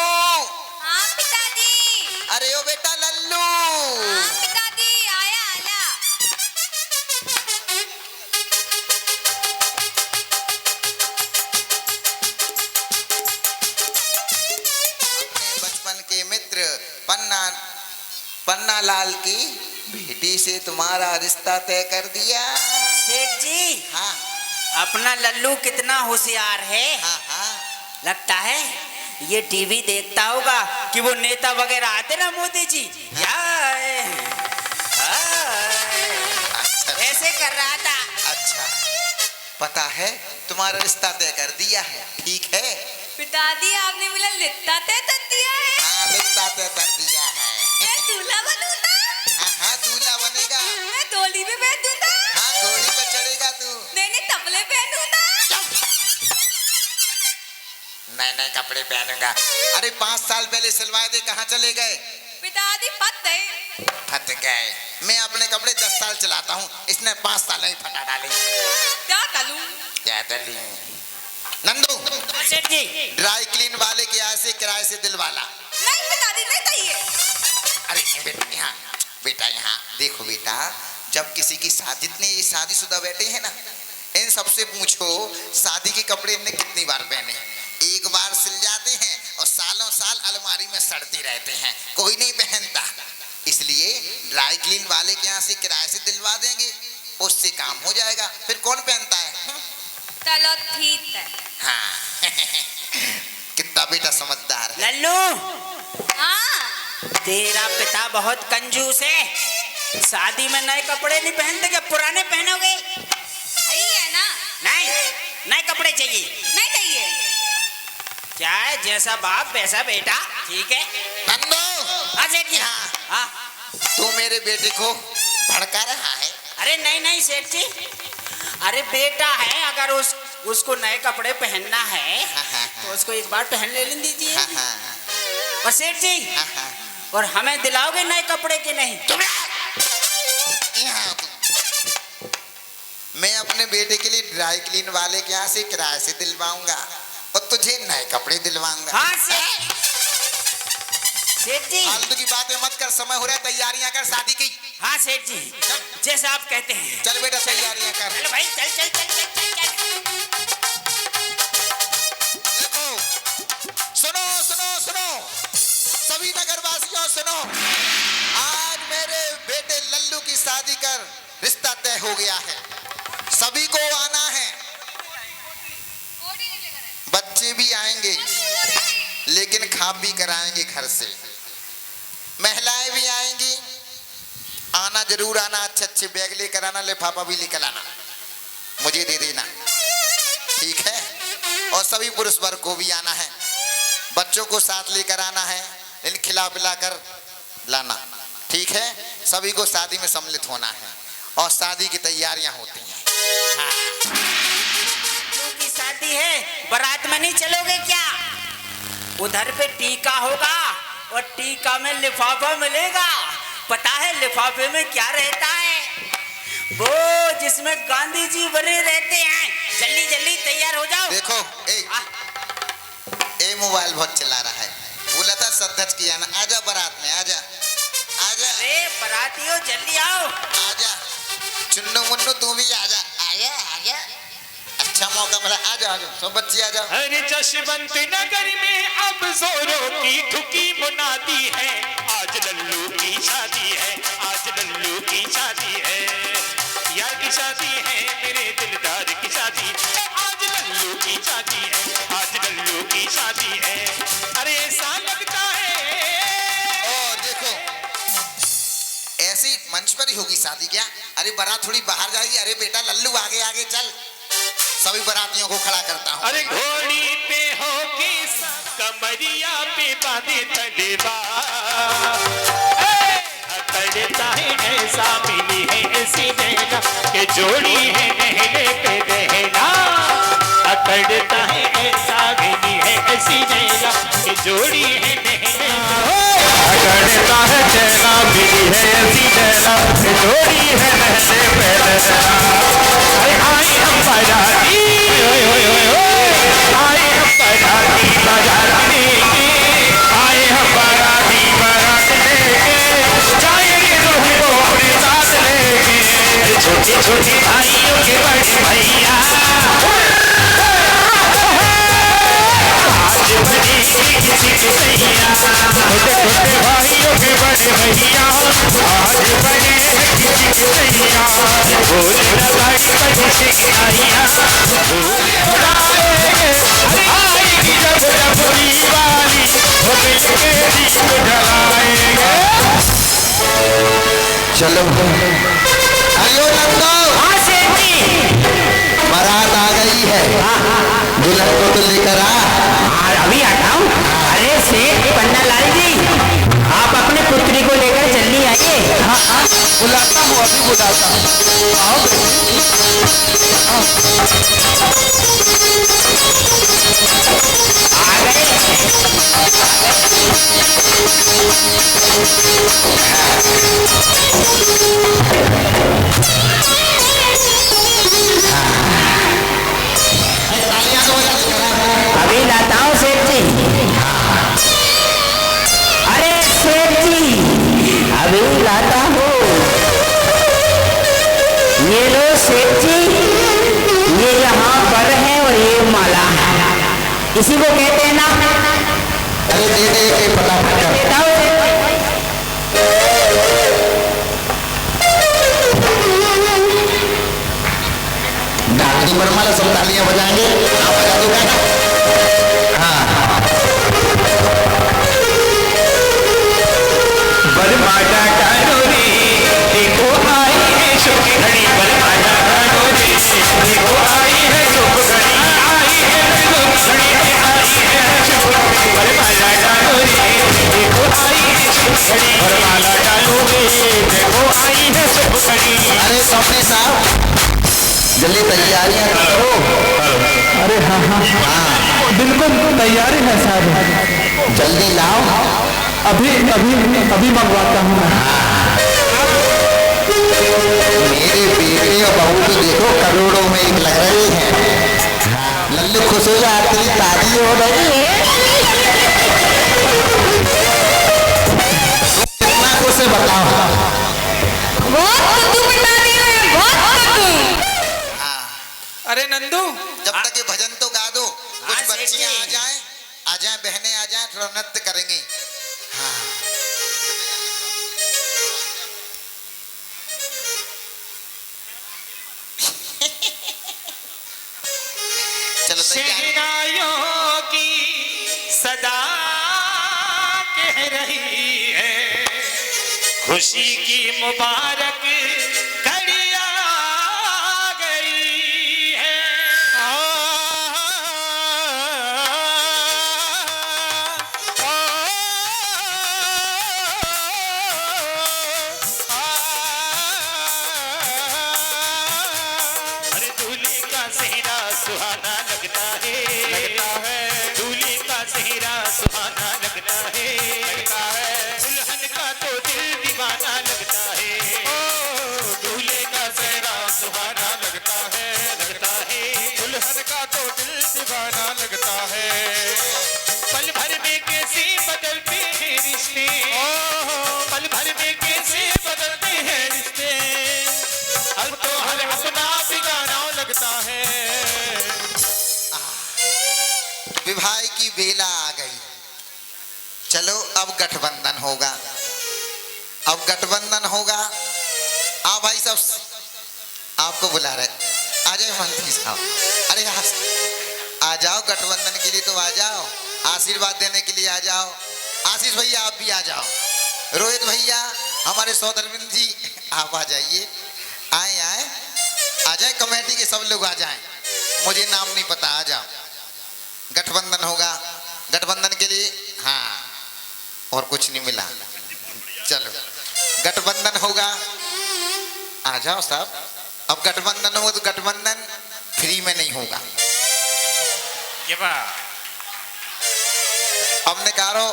हाँ पिताजी। अरे ओ बेटा लल्लू। हाँ पिताजी, आया आया। अपने बचपन के मित्र पन्ना लाल की बेटी से तुम्हारा रिश्ता तय कर दिया। सेठ जी, हाँ अपना लल्लू कितना होशियार है। हाँ हाँ। लगता है ये टीवी देखता होगा कि वो नेता वगैरह आते ना मोदी जी, हाय, हाय, अच्छा ऐसे कर रहा था। अच्छा, पता है तुम्हारा रिश्ता तय कर दिया है। ठीक है? पिताजी, आपने मुझे लिट्टा तय कर दिया है। हाँ रिश्ता तय कर दिया है। मैं दूल्हा बनूंगा। हाँ हाँ दूल्हा बनेगा। मैं डोली में बैठूंगा। हाँ घोड़ी पर चढ़ेगा तू। नहीं नहीं, तबले पहनूंगा। नए नए कपड़े पहनूंगा। अरे 5 साल पहले सिलवाए थे, कहाँ चले गए? पिताजी फट गए। फट गए। मैं अपने कपड़े 10 साल चलाता हूँ, इसने 5 साल नहीं फटा डाले। क्या करूं? क्या कर ली? नंदू सेठ जी, ड्राई क्लीन वाले के यहाँ से किराए से दिलवाला। नहीं पिताजी, नहीं चाहिए। अरे बेटा यहाँ देखो बेटा, जब किसी की शादी, जितने ये शादीशुदा बैठे हैं ना, इन सबसे पूछो शादी के कपड़े इनने कितनी बार पहने। एक बार सिल जाते हैं और सालों साल अलमारी में सड़ते रहते हैं, कोई नहीं पहनता। इसलिए ड्राई क्लीन वाले के यहाँ से किराए से दिलवा देंगे, उससे काम हो जाएगा। फिर कौन पहनता है? चलो ठीक है। हाँ कितना बेटा समझदार है। लल्लू, हाँ तेरा पिता बहुत कंजूस है। शादी में नए कपड़े नहीं पहनते, क्या पुराने पहनोगे? सही है ना? नहीं, नए कपड़े चाहिए। नहीं चाहिए। क्या है, जैसा बाप वैसा बेटा। ठीक है नंदू, हाँ सेठ जी। हाँ। हाँ, तू मेरे बेटे को भड़का रहा है। अरे नहीं नहीं सेठ जी, अरे बेटा है, अगर उसको नए कपड़े पहनना है तो उसको एक बार पहन ले दीजिए। हाँ, हाँ, और सेठ जी, हाँ, हाँ। और हमें दिलाओगे नए कपड़े के नहीं? यहाँ मैं अपने बेटे के लिए ड्राई क्लीन वाले के यहाँ से किराए से दिलवाऊंगा और तुझे नए कपड़े दिलवाऊंगा। हाँ सेठ जी। फालतू की बातें मत कर, समय हो रहा है, तैयारियां कर शादी की। हाँ सेठ जी, जैसा आप कहते हैं। चल बेटा तैयारियां कर। चलो भाई, चल चल चल चल चल चल। देखो सुनो सुनो सुनो सभी नगरवासियों सुनो, आज मेरे बेटे लल्लू की शादी कर रिश्ता तय हो गया है। सभी को आना है, बच्चे भी आएंगे लेकिन खा भी कराएंगे घर से। महिलाएं भी आएंगी, आना जरूर आना, अच्छे अच्छे बैग लेकर आना, लिफाफा भी लेकर आना, मुझे दे देना, ठीक है। और सभी पुरुष वर्ग को भी आना है, बच्चों को साथ लेकर आना है, इन्हें खिला पिला कर लाना, ठीक है। सभी को शादी में सम्मिलित होना है और शादी की तैयारियां होती हैं। की शादी है, बारात में नहीं चलोगे क्या? उधर पे टीका होगा और टीका में लिफाफा मिलेगा। पता है लिफाफे में क्या रहता है? वो जिसमें गांधी जी बने रहते हैं। जल्दी जल्दी तैयार हो जाओ। देखो ए मोबाइल बहुत चला रहा है, बोला था सच किया ना, आजा बारात में, आजा आजा। अरे बारातियों जल्दी आओ। आजा चुन्नू मुन्नू, तू भी आजा, आजा आजा, अच्छा मौका मिला, आजा आजा, सब बच्चे आजा। अरे जशवंत नगर में अब जोरों की ठुकी मुनादी है, आज लल्लू की शादी है, आज लल्लू की शादी है, यार की शादी है, मेरे दिलदार की शादी, आज लल्लू की शादी है, आज लल्लू की शादी है। अरे ऐसा लगता है। और देखो ऐसी मंच पर ही होगी शादी क्या? अरे बारात थोड़ी बाहर जाएगी, अरे बेटा लल्लू आगे आगे चल, सभी बारातियों को खड़ा करता हूँ। अरे घोड़ी पे हो के कमरिया पे बांधे तलेबा, अकड़ता है ऐसा मिली है ऐसी नैना के जोड़ी है नहले पे रहना, अकड़ता है ऐसा मिली है ऐसी नैना के जोड़ी है नहले, अकड़ता है चैना मिली है ऐसी नैना के जोड़ी है नहले पे रहना। आई हम बाराती, आए हम बाराती बारात लेके, आए हम बाराती बारात लेके, जाएंगे दूल्हे को अपने साथ लेके, छोटे छोटे भाइयों के बड़े भैया, आज बनेगी किसी की सैया, छोटे छोटे भाइयों के बड़े भैया, आज बनेगी किसी की सैया, भोले लगाई बजे की आइया, आएगी जब जब दीवाली, वो मिलके दीप जलाएंगे। चलो हेलो नंदो, बारात आ गई है, दुल्हन को तो लेकर आ। अभी आता हूँ। अरे सेठ पन्ना लाल जी, आप अपने पुत्री को लेकर जल्दी आइए। हाँ हाँ बुलाता हूँ, अभी बुलाता हूँ, आओ आ गए। अभी लाता हूँ सेठ जी। अरे सेठ जी अभी लाता हूँ। ये लो सेठ जी, ये यहाँ पर है और ये माला, इसी को कहते हैं ना। अरे दे दे के फटाफट कर। देता हूँ। डांडी बरमाला सब तालियां बजाएंगे, आप बजा दो गाना। हाँ बरमाला कानूनी देखो आई है शुभ घड़ी, बरमाला कानूनी देखो आई है शुभ घड़ी, आई है शुभ घड़ी, आई है शुभ घड़ी, बरमाला कानूनी देखो आई है शुभ घड़ी, बरमाला कानूनी देखो आई है शुभ घड़ी। अरे सपने साहब जल्दी तैयारियां करो। अरे हाँ हाँ हाँ बिल्कुल तैयारी है साहब, जल्दी लाओ। अभी अभी अभी मंगवाता हूँ मैं। मेरे बेटे और बहू तो देखो करोड़ों में एक लग रहे हैं, लल्लू खुश हो जा, तेरी शादी हो रही है। कितना खुश है बताओ। अरे नंदू, जब तक ये भजन तो गा दो, कुछ हाँ, सेठ बच्चियां जी। आ जाएं, बहनें आ जाएं, थोड़ा नृत्य करेंगी। हाँ चलो तैयार। शहनाइयों की सदा कह रही है, खुशी की मुबारक घड़ी आ गई है। अरे दूल्हे का सेहरा सुहाना लगता है, दूल्हे का सेहरा सुहाना लगता है, दुल्हन का तो दिल दीवाना लगता है। दूल्हे का सेहरा सुहाना लगता है, दुल्हन का तो दिल दीवाना लगता है। पल भर में कैसे बदलते हैं रिश्ते, पल भर में कैसे बदलते हैं रिश्ते, अब तो हर अपना बिगाना लगता है। विवाह की बेला आ गई। चलो अब गठबंधन होगा, अब गठबंधन होगा। आ भाई सब आपको बुला रहे, आ जाओ मंत्री साहब। अरे आ जाओ, गठबंधन के लिए तो आ जाओ, आशीर्वाद देने के लिए आ जाओ। आशीष भैया आप भी आ जाओ, रोहित भैया, हमारे सौदरविंद जी आप आ जाइए। आए आए आ जाए, कमेटी के सब लोग आ जाएं। मुझे नाम नहीं पता, आ जाओ। गठबंधन होगा, गठबंधन के लिए हाँ, और कुछ नहीं मिला। चलो गठबंधन होगा, आ जाओ साहब। अब गठबंधन होगा तो गठबंधन फ्री में नहीं होगा। ये बात अब निकालो,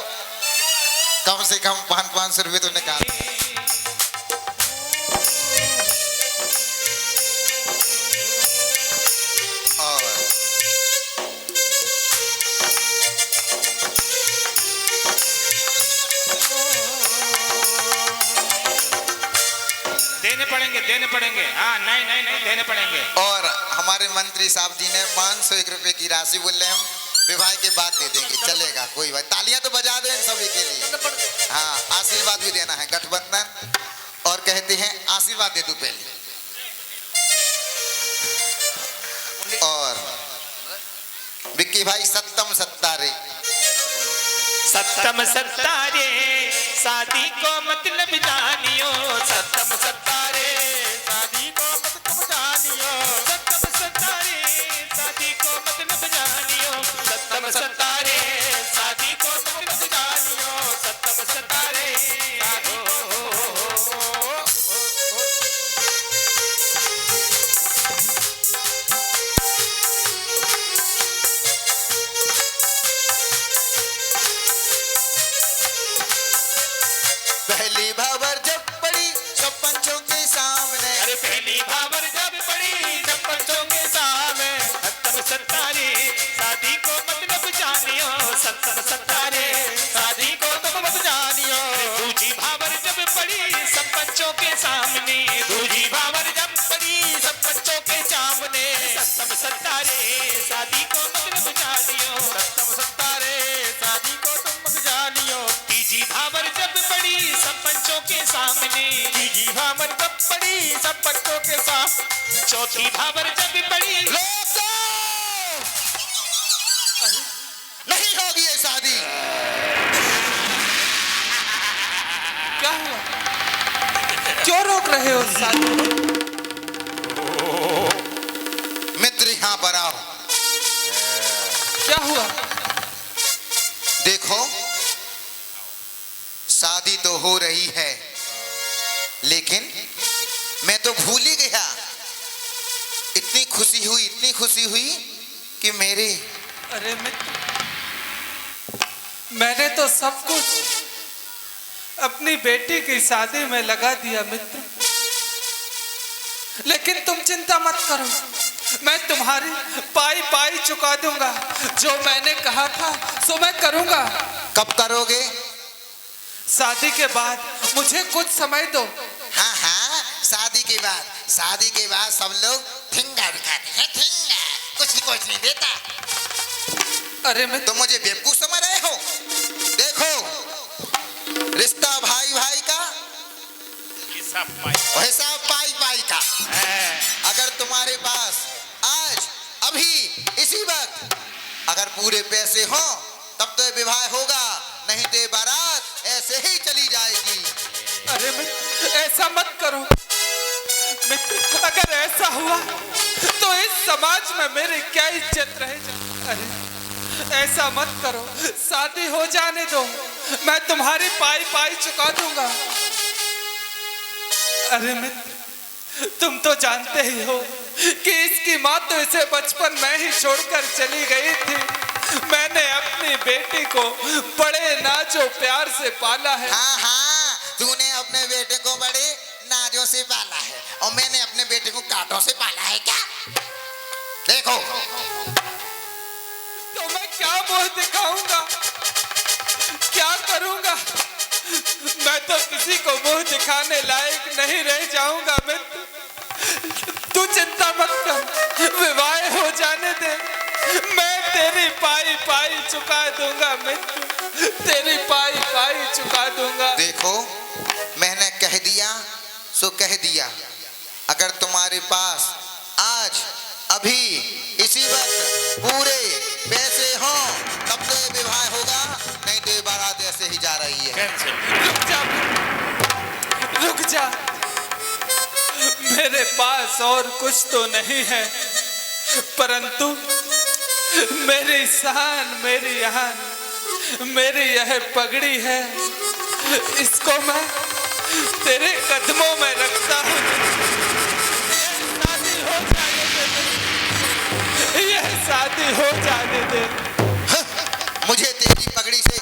कम से कम 500 रुपये तो निकालो। देने पड़ेंगे। हाँ नहीं देने पड़ेंगे। और हमारे मंत्री साहब जी ने 501 रुपए की राशि बोल रहे, हम विवाह के बाद दे देंगे, चलेगा कोई बात। तालियां तो बजा दें सभी के लिए। हाँ आशीर्वाद भी देना है गठबंधन, और कहते हैं आशीर्वाद दे दो पहले। और विक्की भाई सत्तम सत्तारे, सत्तम सत्तारे शादी को मतलब जानियो, सत्तम सत्तारे शादी को मतलब जानियो, सत्तम सत्तारे शादी को मतलब जानियो, सत्तम सत्तारे शादी को मतलब जानियो, सत्तम सत्तारे। पहली भावर जब पड़ी सब पंचों के सामने, अरे पहली भावर जब पड़ी सब पंचों के सामने, सत्तम सत्तारे शादी को मतलब जानियो, सत्तम सत्तारे शादी को तुम मत जानियो। दूजी भावर जब पड़ी सब पंचों के सामने, दूजी भावर जब पड़ी सब पंचों के सामने, सत्तम सत्तारे शादी को मतलब जानियो, सत्तम सत्तारे शादी को तुम मत जानियो। तीजी भावर जब पड़ी सब पंचों के सामने, तीजी भावर जब पड़ी सब पंचों के सामने, चौथी भावर जब पड़ी नहीं होगी ये शादी। क्या हुआ, क्यों रोक रहे हो शादी? मित्र यहाँ पर आओ। क्या हुआ? देखो शादी तो हो रही है, लेकिन मैं तो भूल ही गया। इतनी खुशी हुई कि मेरे, अरे मैंने तो सब कुछ अपनी बेटी की शादी में लगा दिया मित्र, लेकिन तुम चिंता मत करो, मैं तुम्हारी पाई पाई चुका दूंगा। जो मैंने कहा था सो मैं करूंगा। कब करोगे? शादी के बाद, मुझे कुछ समय दो। हाँ हाँ शादी के बाद, शादी के बाद सब लोग फिंगर दिखाते हैं, फिंगर कुछ नहीं देता। अरे मैं तो मुझे बेवकूफ समझ रहे हो? देखो रिश्ता भाई भाई का, हिसाब पाई पाई का। अगर तुम्हारे पास आज अभी इसी वक्त अगर पूरे पैसे हो तब तो विवाह होगा, नहीं तो बारात ऐसे ही चली जाएगी। अरे मित्र, ऐसा मत करो मित्र। अगर ऐसा हुआ तो इस समाज में मेरी क्या इज्जत रह जाए। अरे ऐसा मत करो, शादी हो जाने दो, मैं तुम्हारी पाई पाई चुका दूंगा। अरे मित्र, तुम तो जानते ही हो कि इसकी माँ तो इसे बचपन में ही छोड़कर चली गई थी। मैंने अपनी बेटी को बड़े नाजो प्यार से पाला है। हाँ हाँ, तूने अपने बेटे को बड़े नाजों से पाला है और मैंने अपने बेटे को कांटों से पाला है क्या? देखो तो मैं क्या मुंह दिखाऊंगा, क्या करूंगा? मैं तो किसी को मुंह दिखाने लायक नहीं रह जाऊंगा मित्र। तू चिंता मत कर, विवाह हो जाने दे, मैं तेरी पाई पाई चुका दूंगा मित्र, तेरी पाई पाई चुका दूंगा। देखो, मैंने कह दिया सो कह दिया। अगर तुम्हारे पास आज अभी इसी वक्त पूरे पैसे हो तब तो ये विवाह होगा, नहीं तो ये बारात ऐसे ही जा रही है। रुक जा, रुक जा। मेरे पास और कुछ तो नहीं है, परंतु मेरी शान, मेरी आन, मेरी यह पगड़ी है, इसको मैं तेरे कदमों में रखता हूँ। यह शादी हो जाने दे। मुझे तेरी पगड़ी से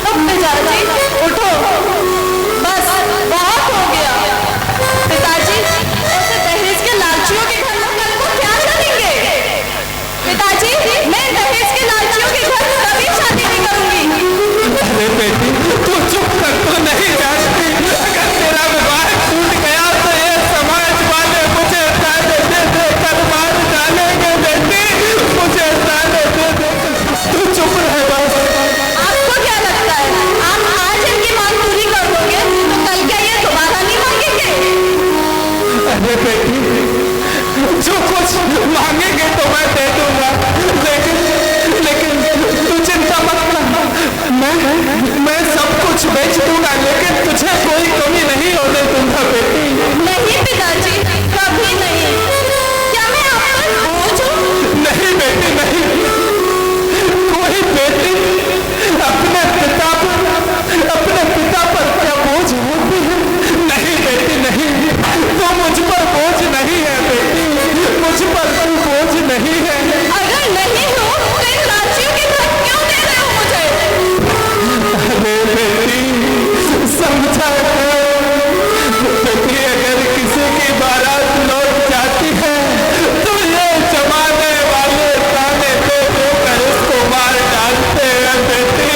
कोई मतलब नहीं। उठो, बस बहुत हो गया। पिताजी, ऐसे दहेज के लालचियों के घर में कल को क्या करेंगे? पिताजी, मैं दहेज के लालचियों के घर में कभी शादी नहीं करूंगी। अरे बेटी, तू चुप कर, तो नहीं जानती अगर तेरा विवाह टूट गया तो ये समाज वाले मुझे ताने दे देकर मार डालेंगे। बेटी, मुझे ताने दे देकर, तू चुप रह बस। आपको क्या लगता है, आप आज इनकी मांग पूरी कर दोगे तो कल क्या ये दोबारा नहीं मांगेंगे? अरे बेटी, जो कुछ मांगेंगे तो मैं दे दूंगा, लेकिन तू चिंता मत कर, मैं सब कुछ बेच दूंगा, लेकिन तुझे कोई कमी नहीं होने दूंगा बेटी। नहीं पिताजी, कभी नहीं। क्या मैं आप पर बोझ हूँ? नहीं बेटी, नहीं। कोई बेटी अपने पिता पर क्या बोझ होती है? नहीं बेटी, नहीं। तो मुझ पर बोझ नहीं है बेटी, मुझ पर कोई बोझ नहीं है। अगर नहीं हो तो इन लालचियों के घर क्यों दे रहे हो मुझे? अरे बेटी, समझा बेटी, अगर किसी की बारात लौट जाती है तो ये जमाने वाले ताने दे देकर उसको मार डालते हैं बेटी।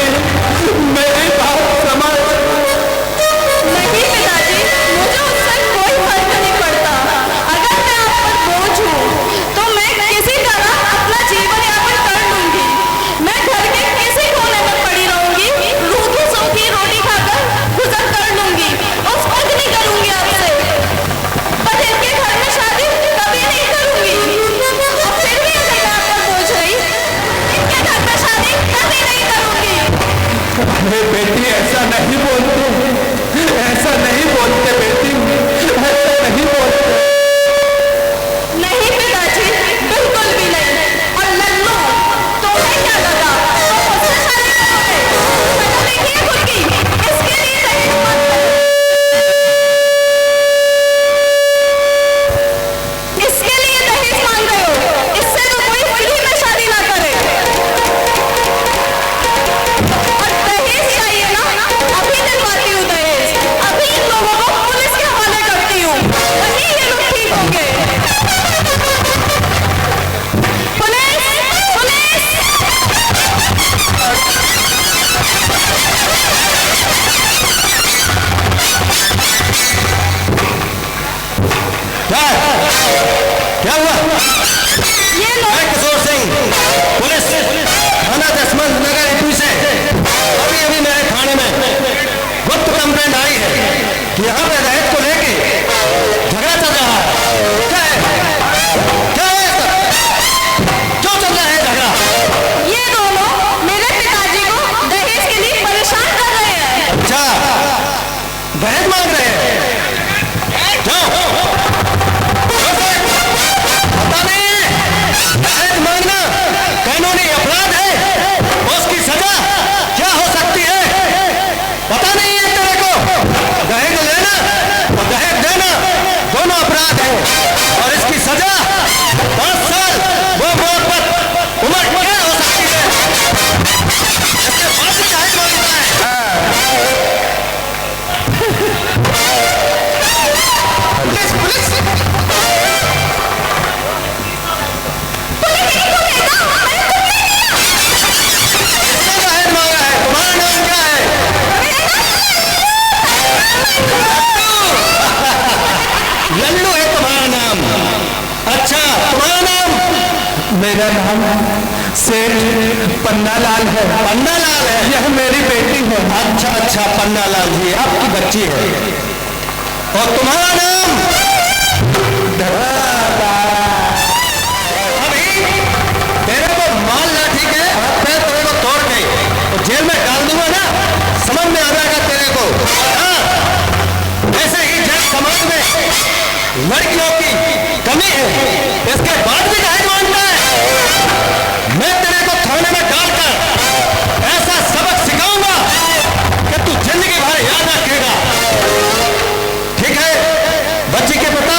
मेरी बात समझ। नहीं पिताजी, मुझे उससे कोई फर्क नहीं पड़ता। अगर मैं आप पर बोझ हूँ तो मैं किसी तरह अपना जीवन यापन कर लूंगी। मैं घर के किसी कोने में पड़ी रहूंगी, रूखी सूखी रोटी खाकर गुजर कर लूंगी, उस कुछ नहीं करूंगी आपसे। पर इनके घर में शादी कभी नहीं करूंगी। और फिर भी अगर मैं आप पर बोझ रही, इनके घर में शादी कभी नहीं करूंगी। अरे बेटी, ऐसा नहीं बोलते, ऐसा नहीं बोलते बेटी, ऐसा नहीं बोलते। नहीं पिताजी, बिल्कुल भी नहीं। और लल्लू, तुम्हें क्या लगा तुम मुझसे शादी करोगे? शक्ल देखिए खुद की, इसके लिए दहेज मांग रहे हो। इसके लिए दहेज मांग रहे हो, इससे तो कोई फ्री में शादी ना करे। और दहेज चाहिए ना, अभी दिलवाती हूँ दहेज, अभी इन लोगों को पुलिस के हवाले करती हूँ, वहीं ये लोग ठीक होंगे। Police, police! क्या हुआ? ये लोग किशोर सिंह, पुलिस थाना दशमंत नगर यूपी से अभी मेरे थाने में गुप्त कंप्लेंट आई है कि यहाँ पे दहेज को लेके झगड़ा चल रहा है। क्या है क्यों चल रहा है झगड़ा? ये दोनों मेरे पिताजी को दहेज के लिए परेशान कर रहे हैं। अच्छा, दहेज मांग रहे हैं। जाओ, पता नहीं दहेज मांगना कानूनी अपराध है, उसकी सजा क्या हो सकती है पता नहीं है तेरे को। दहेज लेना और दहेज देना दोनों अपराध है, और इसकी सजा 5 साल वो मोहब्बत उम्र क्या हो सकती है। इसके बाद ही दहेज मांगता है। पुलिस किसने दहेज मांगा है? तुम्हारा नाम क्या है? लल्लू है तुम्हारा नाम? अच्छा, तुम्हारा नाम? मेरा नाम सेठ पन्नालाल है। पन्नालाल है? यह मेरी बेटी है। अच्छा अच्छा, पन्नालाल जी आपकी बच्ची है। और तुम्हारा नाम? अभी तेरे को माल लाठी के पैर तेरे को तोड़ के तो जेल में डाल दूंगा ना, समझ में आ जाएगा तेरे को। हाँ, ऐसे ही जब समाज में लड़कियों की कमी है, इसके बाद भी दहेज मांगता है। मैं तेरे को थाने में डालकर ऐसा सबक सिखाऊंगा कि तू जिंदगी भर याद रखेगा। ठीक है बच्ची के पिता,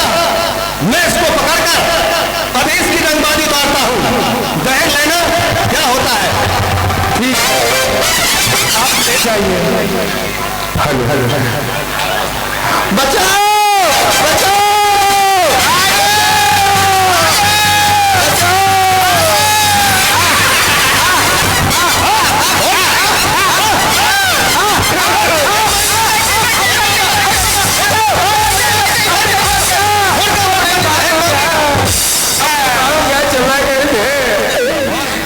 मैं इसको पकड़कर अभी इसकी रंगबाजी उतारता हूँ। दहेज लेना क्या होता है? ठीक है, आप ले जाइए। हेलो, बचाओ बचाओ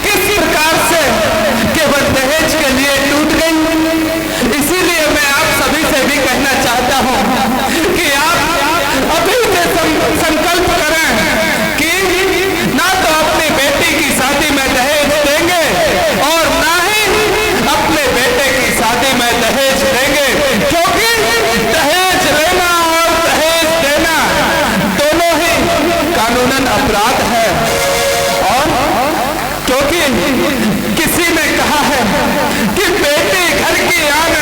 किस प्रकार से केवल दहेज के लिए टूट गई। इसीलिए मैं आप सभी से भी कहना चाहता हूं कि आप अभी से संकल्प करें कि ना तो अपनी बेटी की शादी में दहेज देंगे और ना ही अपने बेटे की शादी में दहेज देंगे, क्योंकि दहेज लेना और दहेज देना दोनों ही कानूनन अपराध है। और क्योंकि किसी ने कहा है कि बेटी घर की आन